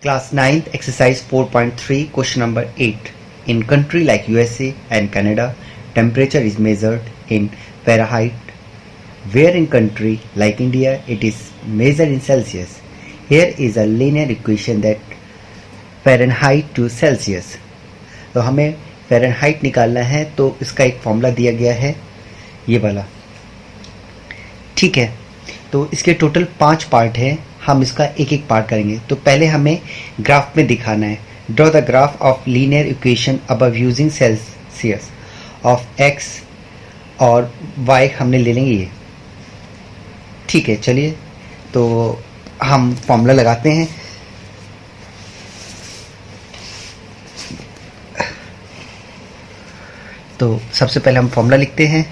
Class 9th exercise 4.3 question number 8. In country like USA and Canada, temperature is measured in Fahrenheit, where in country like India it is measured in Celsius. Here is a linear equation that Fahrenheit to Celsius. तो हमें Fahrenheit निकालना है, तो इसका एक formula दिया गया है ये वाला, ठीक है। तो इसके टोटल 5 पार्ट है, हम इसका एक एक पार्ट करेंगे। तो पहले हमें ग्राफ में दिखाना है। Draw the graph of linear equation above using Celsius of x और वाई हमने ले लेंगे ये, ठीक है। चलिए तो हम फॉर्मूला लगाते हैं। तो सबसे पहले हम फॉर्मूला लिखते हैं।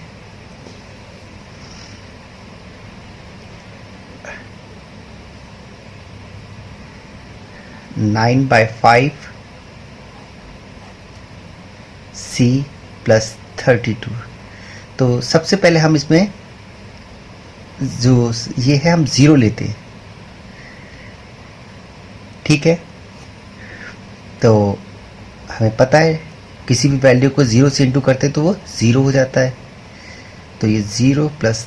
Nine by 5 C plus 32। तो सबसे पहले हम इसमें जो ये है हम 0 लेते हैं, ठीक है। तो हमें पता है किसी भी वैल्यू को 0 से इंटू करते तो वो 0 हो जाता है। तो ये 0 प्लस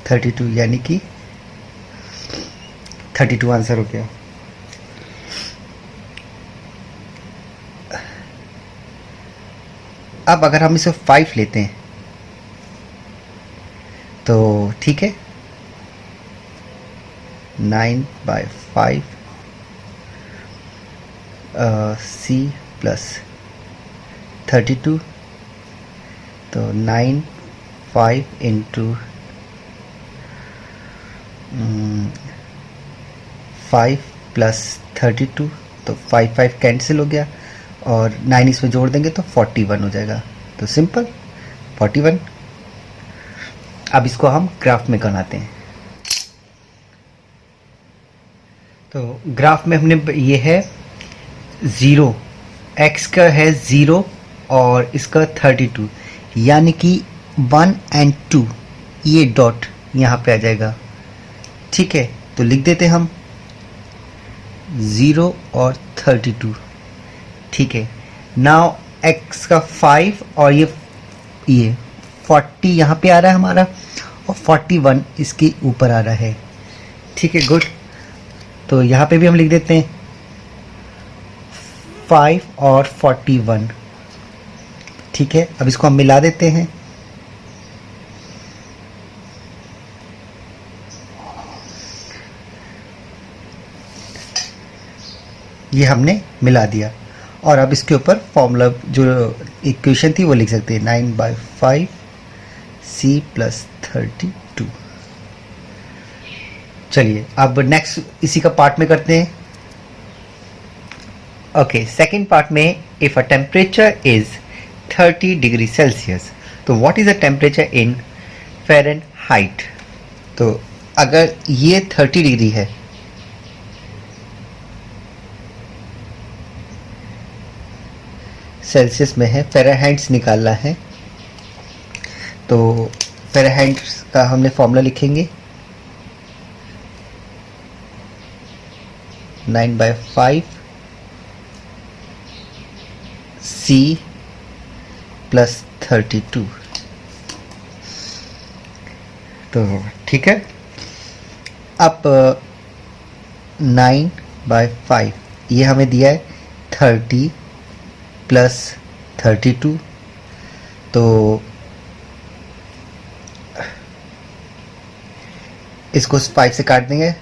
32 यानी कि 32 आंसर हो गया। अब अगर हम इसे 5 लेते हैं तो ठीक है, 9 बाई 5 C प्लस 32। तो 9 5 इंटू 5 प्लस 32, तो 5 कैंसिल हो गया और 9 इसमें जोड़ देंगे तो 41 हो जाएगा। तो सिंपल 41। अब इसको हम ग्राफ में बनाते हैं। तो ग्राफ में हमने ये है 0, x का है 0 और इसका 32, यानी कि 1 और 2 ये डॉट यहाँ पे आ जाएगा, ठीक है। तो लिख देते हम 0 और 32, ठीक है। नाउ x का 5 और ये 40 यहाँ पे आ रहा है हमारा, और 41 इसके ऊपर आ रहा है, ठीक है। गुड। तो यहाँ पे भी हम लिख देते हैं 5 और 41, ठीक है। अब इसको हम मिला देते हैं। ये हमने मिला दिया और अब इसके ऊपर फॉर्मूला जो इक्वेशन थी वो लिख सकते हैं। 9 बाई 5 C प्लस 32। चलिए अब नेक्स्ट इसी का पार्ट में करते हैं। ओके, सेकेंड पार्ट में if a temperature is 30 degree Celsius, तो what is the temperature in Fahrenheit. तो अगर ये 30 डिग्री है सेल्सियस में है, फ़ारेनहाइट निकालना है, तो फ़ारेनहाइट का हमने फॉर्मूला लिखेंगे। 9 बाई 5 C प्लस 32। तो ठीक है। अब 9 बाई 5 ये हमें दिया है 30 प्लस 32। तो इसको 5 से काट देंगे,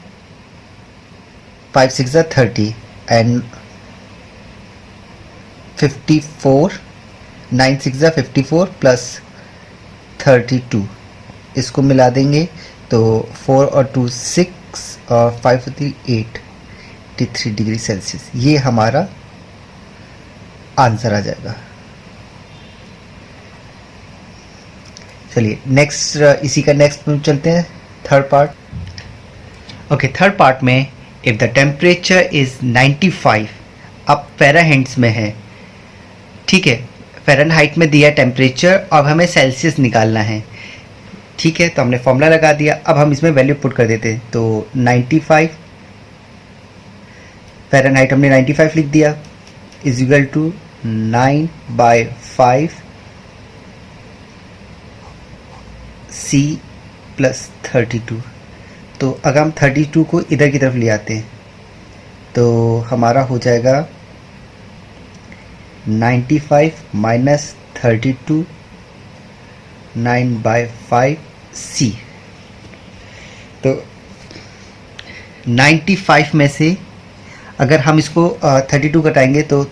5 6 30 एंड 54, 9 6 54 प्लस 32, इसको मिला देंगे तो 4 और 2 6 और 5 3 8, 83 डिग्री सेल्सियस ये हमारा आंसर आ जाएगा। चलिए नेक्स्ट इसी का नेक्स्ट में चलते हैं, third part. Okay, third part में इफ द टेम्परेचर इज 95, अब फ़ारेनहाइट में है, ठीक है। फ़ारेनहाइट में दिया टेम्परेचर, अब हमें सेल्सियस निकालना है। ठीक है, तो हमने फॉर्मूला लगा दिया। अब हम इसमें वैल्यू पुट कर देते हैं। तो 95 फ़ारेनहाइट हमने 95 लिख दिया is equal to 9/5 C plus 32। तो अगर हम 32 को इधर की तरफ ले आते हैं तो हमारा हो जाएगा 95 माइनस 32 9/5 C। तो 95 में से अगर हम इसको 32 घटाएंगे तो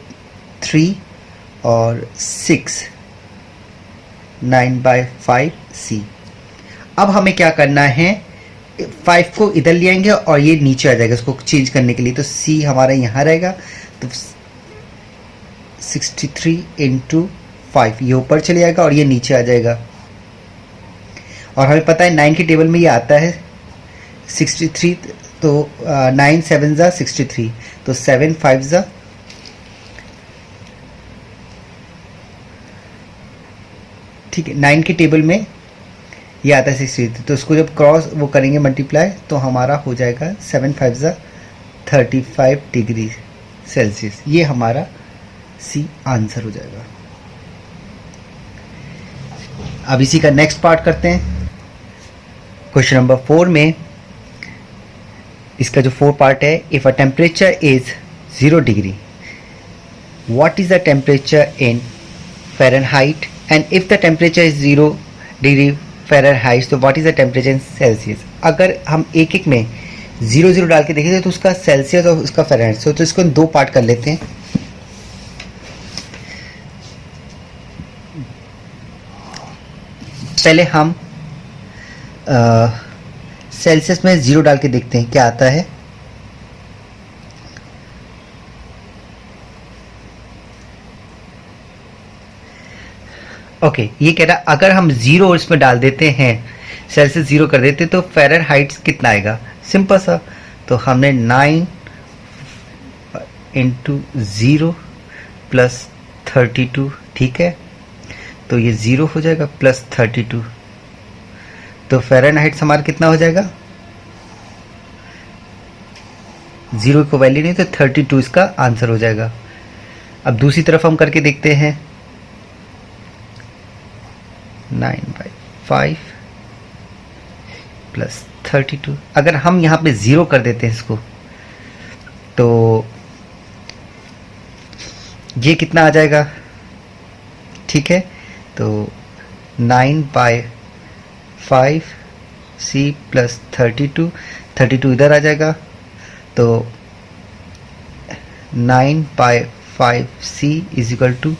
3 और 6 9/5 C। अब हमें क्या करना है, 5 को इधर ले आएंगे और ये नीचे आ जाएगा इसको चेंज करने के लिए। तो C हमारा यहाँ रहेगा, तो 63 इंटू 5 ये ऊपर चले जाएगा और ये नीचे आ जाएगा। और हमें पता है 9 की टेबल में ये आता है 63, तो 9 7 ज़ा 63, तो 7 5 ज़ा ठीक है। 9 की टेबल में ये आता है 63, तो इसको जब क्रॉस वो करेंगे मल्टीप्लाई तो हमारा हो जाएगा 7 5 ज़ा 35 डिग्री सेल्सियस। ये हमारा सी आंसर हो जाएगा। अब इसी का नेक्स्ट पार्ट करते हैं। क्वेश्चन नंबर 4 में इसका जो 4 पार्ट है, if a temperature is 0 degree what is the temperature in Fahrenheit, and if the temperature is 0 degree Fahrenheit तो what is the temperature in Celsius. अगर हम एक एक में 0 डाल के देखेंगे तो उसका सेल्सियस और उसका फ़ारेनहाइट, तो इसको 2 पार्ट कर लेते हैं। पहले हम सेल्सियस में 0 डाल के देखते हैं क्या आता है। ओके, ये कह रहा अगर हम 0 इसमें डाल देते हैं, सेल्सियस 0 कर देते तो फ़ारेनहाइट कितना आएगा। सिंपल सा, तो हमने 9 इंटू 0 प्लस 32, ठीक है, तो ये 0 हो जाएगा प्लस 32, तो फ़ारेनहाइट हमारा कितना हो जाएगा, 0 को वैल्यू नहीं तो 32 इसका आंसर हो जाएगा। अब दूसरी तरफ हम करके देखते हैं, 9/5 प्लस 32। अगर हम यहाँ पे 0 कर देते हैं इसको तो ये कितना आ जाएगा, ठीक है, तो 9/5 C प्लस 32 इधर आ जाएगा, तो 9/5 C is equal to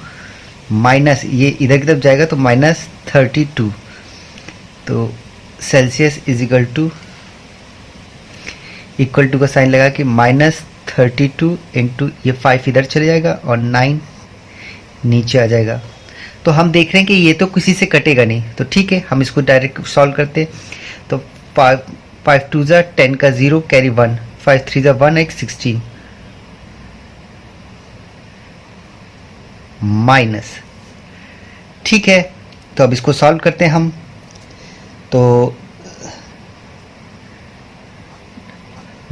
minus, ये इधर की तरफ जाएगा तो माइनस 32, तो सेल्सियस इज इक्वल टू का साइन लगा कि माइनस 32 इंटू ये 5 इधर चले जाएगा और 9 नीचे आ जाएगा। तो हम देख रहे हैं कि ये तो किसी से कटेगा नहीं, तो ठीक है हम इसको डायरेक्ट सॉल्व करते हैं। तो 5 2 ज़ा 10 का 0 कैरी 1, 5 3 ज़ा 1 1 16 माइनस, ठीक है। तो अब इसको सॉल्व करते हैं हम। तो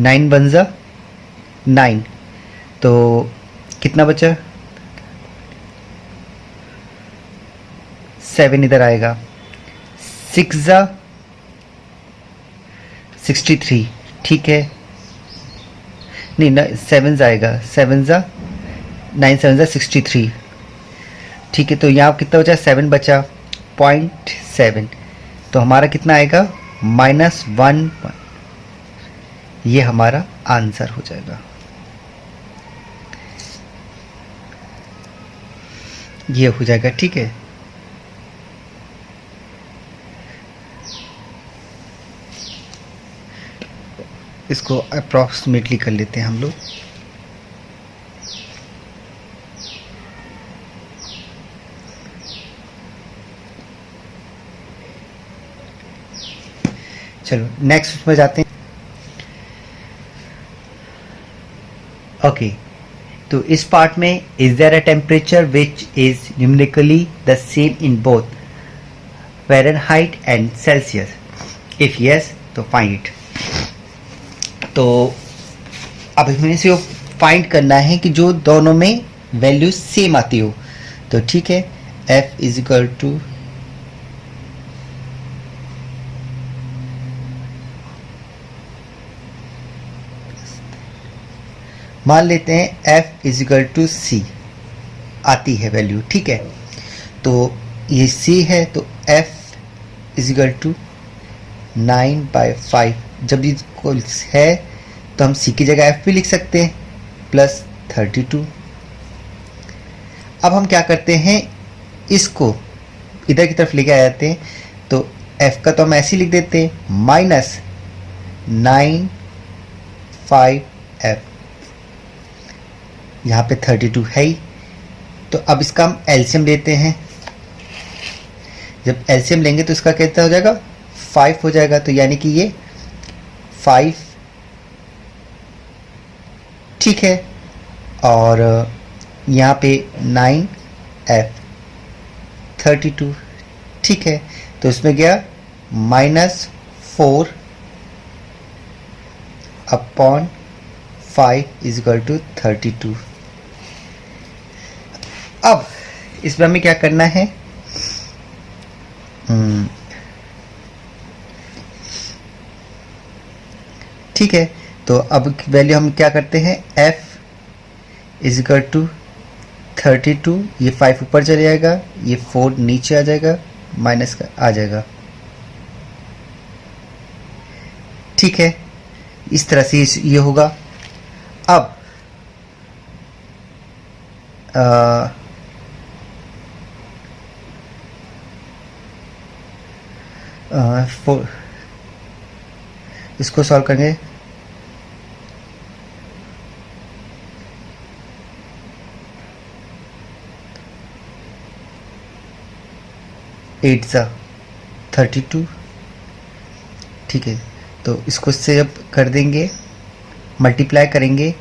9 1 ज़ा 9, तो कितना बचा, 7 इधर आएगा, 6 ज़ा 63, ठीक है, नहीं 7 आएगा, 7 ज़ा 9 7 ज़ा 63, ठीक है। तो यहाँ कितना बचा, 7 बचा, 0.7, तो हमारा कितना आएगा, -1, ये हमारा आंसर हो जाएगा। ये हो जाएगा, ठीक है। इसको अप्रॉक्सीमेटली कर लेते हैं हम लोग। चलो नेक्स्ट उसमें जाते हैं। ओके, तो इस पार्ट में is there a temperature which is numerically the same in both Fahrenheit and Celsius? If yes, तो find it. तो अब इसमें से फाइंड करना है कि जो दोनों में वैल्यू सेम आती हो. तो ठीक है, F इज इक्वल टू मान लेते हैं F is equal to C आती है वैल्यू. ठीक है, तो ये C है तो F इज इक्वल टू 9/5. जब ये है तो हम C की जगह F भी लिख सकते हैं प्लस 32. अब हम क्या करते हैं, इसको इधर की तरफ लेके आ जाते हैं. तो F का तो हम ऐसे ही लिख देते हैं माइनस 9/5F. यहाँ पे 32 है ही. तो अब इसका हम एलसीएम लेते हैं. जब एलसीएम लेंगे तो इसका कितना हो जाएगा, 5 हो जाएगा. तो यानी कि ये 5 ठीक है. और यहाँ पे 9F 32 ठीक है. तो इसमें गया -4 अपॉन 5 इज इक्वल टू 32. अब इसमें हमें क्या करना है, ठीक है. तो अब वैल्यू हम क्या करते हैं, F इज इक्वल टू 32. ये 5 ऊपर चले जाएगा, ये 4 नीचे आ जाएगा, माइनस का आ जाएगा. ठीक है, इस तरह से ये होगा. अब इसको सॉल्व करेंगे. एट सा 32 ठीक है. तो इसको से जब कर देंगे, मल्टीप्लाई करेंगे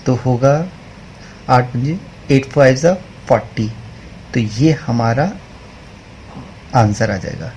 तो होगा 8 5 सा 40. तो ये हमारा आंसर आ जाएगा.